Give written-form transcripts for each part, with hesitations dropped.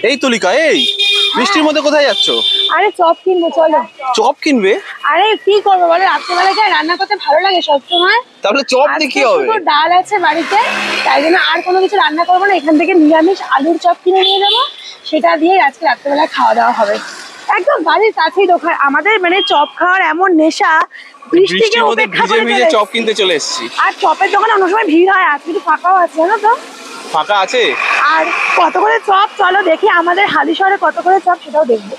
এই তুলিকা, এই বৃষ্টির মধ্যে কোথায় যাচ্ছ? আরে চপ কিনবো, চলো। চপ কিনবে? আরে কি করবো বলো, রাত্রেবেলা কি রান্না করতে ভালো লাগে সবসময়? তাহলে চপ দিয়ে কি হবে? শুধু ডাল আছে বাড়িতে, তাই জন্য আর কোনো কিছু রান্না করবো না। এখান থেকে নিরামিষ আলুর চপ কিনে নিয়ে যাবো, সেটা দিয়ে আজকে রাত্রেবেলা খাওয়া দাওয়া হবে। একদম বাড়ির কাছেই দোকান আমাদের, মানে চপ খাওয়ার এমন নেশা, বৃষ্টিকে উপেক্ষা করে ভিজে চপ কিনতে চলে এসেছি। আর চপের দোকানে অন্য সময় ভিড় হয়, আজকে একটু ফাঁকাও আছে জানো তো। ফাঁকা আছে? আর কত করে চপ, চলো দেখি আমাদের হালিশহরে কত করে চপ, সেটাও দেখবো।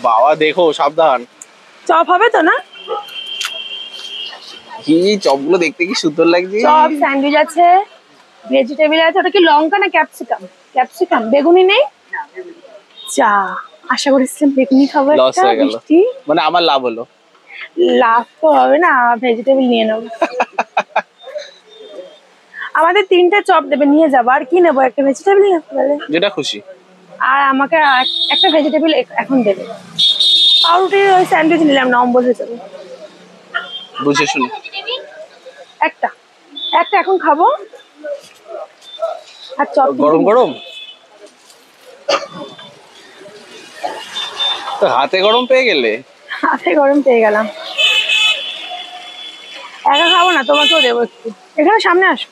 বাবা দেখো, সাবধান। চপ হবে তো না? কি চপগুলো দেখতে কি সুন্দর লাগছে। চপ, স্যান্ডউইচ আছে, ভেজিটেবল আছে। ওটা কি লঙ্কা না ক্যাপসিকাম? ক্যাপসিকাম, বেগুনি নেই। চা, আশা করেছিলাম বেগুনি খাবো, লস হয়ে গেল, মানে আমার লাভ হলো। লাভ তো হবে না, ভেজিটেবল নিয়ে নেবো। আমাদের 3টে চপ দেবে, নিয়ে যাবো। আর কি নেবো? একটা ভেজিটেবল যেটা খুশি। আর আমাকে একটা ভেজিটেবল এখন দেবে। পাউরুটি ওই স্যান্ডউইচ নিলাম না, অম্বল হয়ে যাবে। বুঝে শুনে একটা একটা এখন খাবো। আর চপ গরম গরম, তো হাতে গরম পেয়ে গেলে। হাতে গরম পেয়ে গেলাম। একা খাবো না, তোমাকেও দেবো একটু। এখানে সামনে আসো,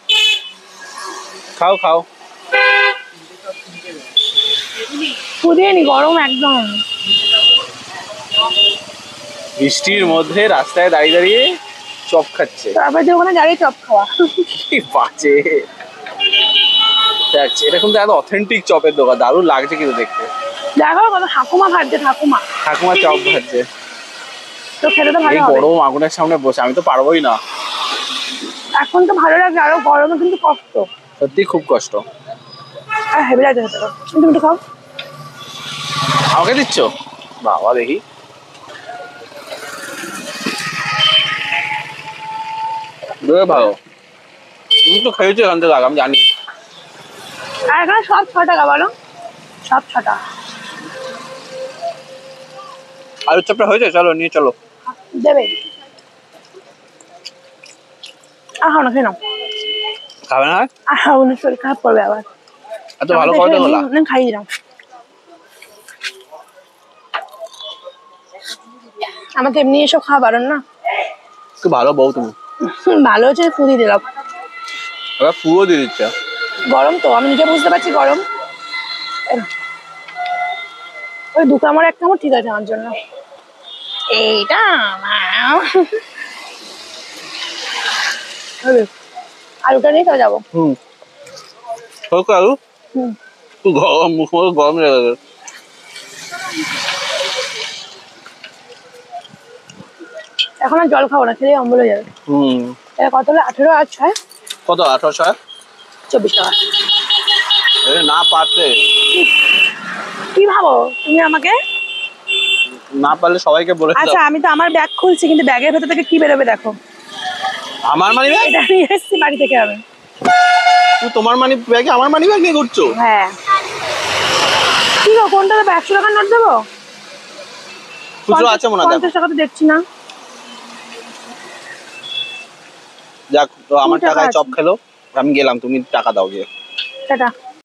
খাও খাও। পুদিয়ে নি, গরম একদম। বৃষ্টির মধ্যে রাস্তায় দাঁড়িয়ে দাঁড়িয়ে চপ খাচ্ছে। তারপর যে ওখানে দাঁড়িয়ে চপ খাওয়া, কি বাজে। এটা কিন্তু এত অথেন্টিক চপের দোকান, দারুণ লাগছে কিন্তু দেখতে। দেখো কত ঠাকুমা ভাজছে, ঠাকুমা চপ ভাজছে। তো খেতে তো ভালো হবে। গরম আগুনের সামনে বসে আমি তো পারবোই না। এখন তো ভালো লাগছে, আরো গরমে কিন্তু কষ্ট, সত্যি খুব কষ্ট। আর হেভি লাগছে খেতে। তুমি একটু খাও। আমাকে দিচ্ছ? বাবা দেখি। ভালো, তুমি তো খেয়েছো এখান থেকে, আমি জানি। আর এখানে সব 6 টাকা, বলো সব 6 টাকা। আলুর চপটা হয়েছে, চলো নিয়ে চলো। দেবে? আহ না, খেয়ে নাও। খাবে না? উনি শরীর খারাপ করবে আবার। এত ভালো কথা বলা। খাইয়ে দাও। আমাকে এমনি এসব খাওয়া বারণ না। খুব ভালো বউ তুমি। ভালো হচ্ছে, ফুদি দিলাম। এবার পুরো দিয়ে দিচ্ছে। গরম তো, আমি নিজে বুঝতে পারছি গরম। ওই 2 কামড় 1 কামড় ঠিক আছে আমার জন্য। এইটা আলুটা নিয়ে তো যাবো। আলু গরম, মুখ গরম লেগে গেছে। এখন আর জল খাবো না, খেলে অম্বল হয়ে যাবে। কত হলো? 18 আর 6 কত? 1800? 24 টাকা। না পারতে। কি ভাবো তুমি আমাকে? না পারলে সবাইকে বলে দাও। আচ্ছা, আমি তো আমার ব্যাগ খুলছি, কিন্তু ব্যাগের ভেতর থেকে কি বেরোবে দেখো। আমার মানি ব্যাগ? এটা নিয়ে এসেছি বাড়ি থেকে আমি। তুমি তোমার মানি ব্যাগে আমার মানি ব্যাগ নিয়ে ঘুরছো? হ্যাঁ। কি গো, কোনটা দেবো? 100 টাকার নোট দেবো? খুচরো আছে মনে হয়। 50 টাকা তো দেখছি না। যাক, তো আমার টাকায় চপ খেলো, আমি গেলাম, তুমি টাকা দাও গিয়ে। টাটা।